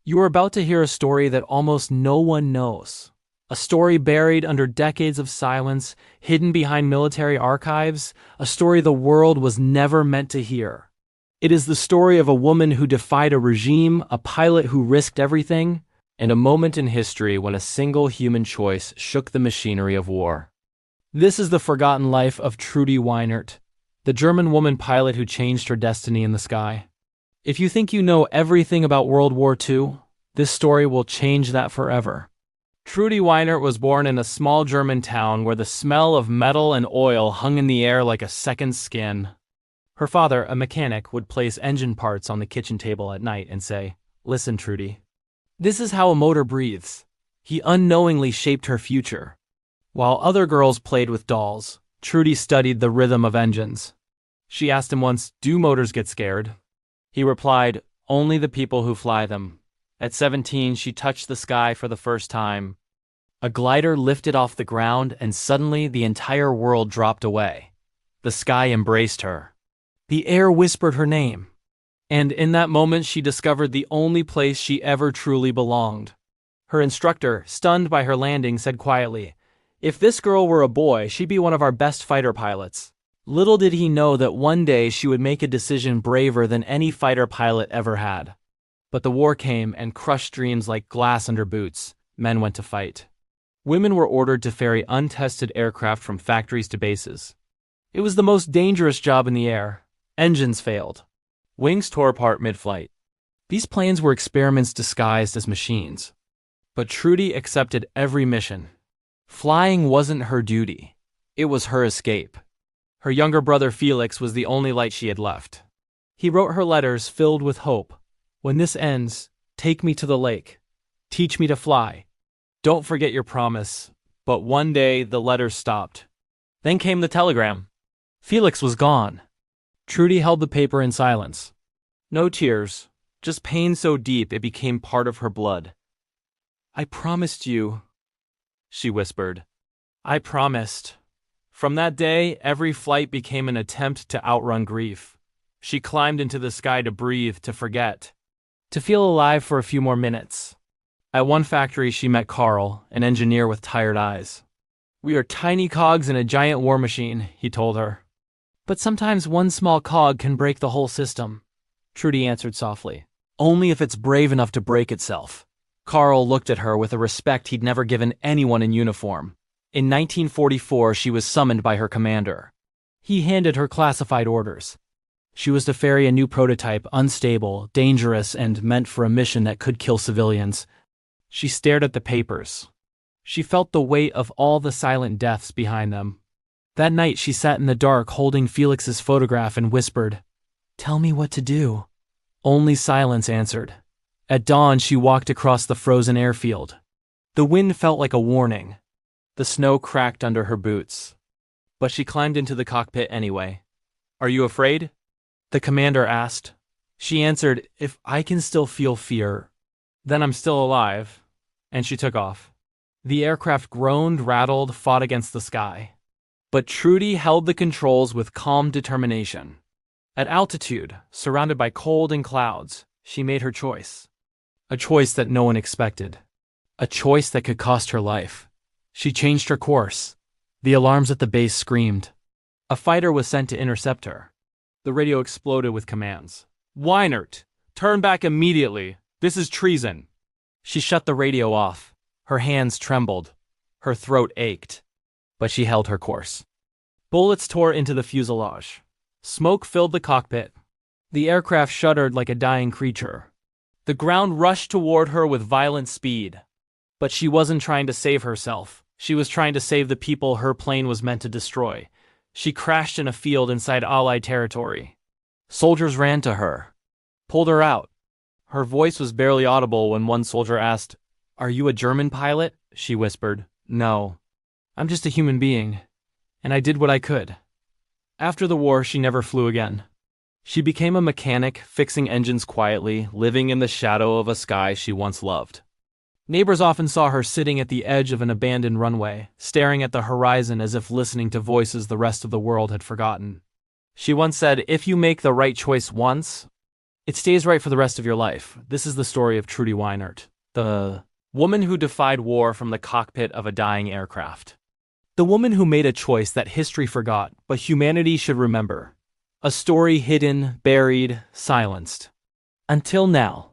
You are about to hear a story that almost no one knows. A story buried under decades of silence, hidden behind military archives, a story the world was never meant to hear. It is the story of a woman who defied a regime, a pilot who risked everything, and a moment in history when a single human choice shook the machinery of war. This is the forgotten life of Trudy Weinert, the German woman pilot who changed her destiny in the sky. If you think you know everything about World War II, this story will change that forever. Trudy Weinert was born in a small German town where the smell of metal and oil hung in the air like a second skin. Her father, a mechanic, would place engine parts on the kitchen table at night and say, "Listen, Trudy. This is how a motor breathes." He unknowingly shaped her future. While other girls played with dolls, Trudy studied the rhythm of engines. She asked him once, "Do motors get scared?" He replied, "Only the people who fly them." At 17, she touched the sky for the first time. A glider lifted off the ground, and suddenly the entire world dropped away. The sky embraced her. The air whispered her name. And in that moment, she discovered the only place she ever truly belonged. Her instructor, stunned by her landing, said quietly, "If this girl were a boy, she'd be one of our best fighter pilots." Little did he know that one day she would make a decision braver than any fighter pilot ever had. But the war came and crushed dreams like glass under boots. Men went to fight. Women were ordered to ferry untested aircraft from factories to bases. It was the most dangerous job in the air. Engines failed. Wings tore apart mid-flight. These planes were experiments disguised as machines. But Trudy accepted every mission. Flying wasn't her duty. It was her escape. Her younger brother Felix was the only light she had left. He wrote her letters filled with hope. "When this ends, take me to the lake. Teach me to fly. Don't forget your promise." But one day the letters stopped. Then came the telegram. Felix was gone. Trudy held the paper in silence. No tears, just pain so deep it became part of her blood. "I promised you," she whispered. "I promised." From that day, every flight became an attempt to outrun grief. She climbed into the sky to breathe, to forget, to feel alive for a few more minutes. At one factory, she met Carl, an engineer with tired eyes. "We are tiny cogs in a giant war machine," he told her. "But sometimes one small cog can break the whole system," Trudy answered softly. "Only if it's brave enough to break itself." Carl looked at her with a respect he'd never given anyone in uniform. In 1944, she was summoned by her commander. He handed her classified orders. She was to ferry a new prototype, unstable, dangerous, and meant for a mission that could kill civilians. She stared at the papers. She felt the weight of all the silent deaths behind them. That night, she sat in the dark holding Felix's photograph and whispered, "Tell me what to do." Only silence answered. At dawn, she walked across the frozen airfield. The wind felt like a warning. The snow cracked under her boots. But she climbed into the cockpit anyway. "Are you afraid?" the commander asked. She answered, "If I can still feel fear, then I'm still alive." And she took off. The aircraft groaned, rattled, fought against the sky. But Trudy held the controls with calm determination. At altitude, surrounded by cold and clouds, she made her choice. A choice that no one expected. A choice that could cost her life. She changed her course. The alarms at the base screamed. A fighter was sent to intercept her. The radio exploded with commands. "Weinert, turn back immediately. This is treason." She shut the radio off. Her hands trembled. Her throat ached. But she held her course. Bullets tore into the fuselage. Smoke filled the cockpit. The aircraft shuddered like a dying creature. The ground rushed toward her with violent speed. But she wasn't trying to save herself. She was trying to save the people her plane was meant to destroy. She crashed in a field inside Allied territory. Soldiers ran to her, pulled her out. Her voice was barely audible when one soldier asked, "Are you a German pilot?" She whispered, "No, I'm just a human being, and I did what I could." After the war, she never flew again. She became a mechanic, fixing engines quietly, living in the shadow of a sky she once loved. Neighbors often saw her sitting at the edge of an abandoned runway, staring at the horizon as if listening to voices the rest of the world had forgotten. She once said, "If you make the right choice once, It stays right for the rest of your life. This is the story of Trudy Weinert, the woman who defied war from the cockpit of a dying aircraft. The woman who made a choice that history forgot, but humanity should remember. A story hidden, buried, silenced. Until now.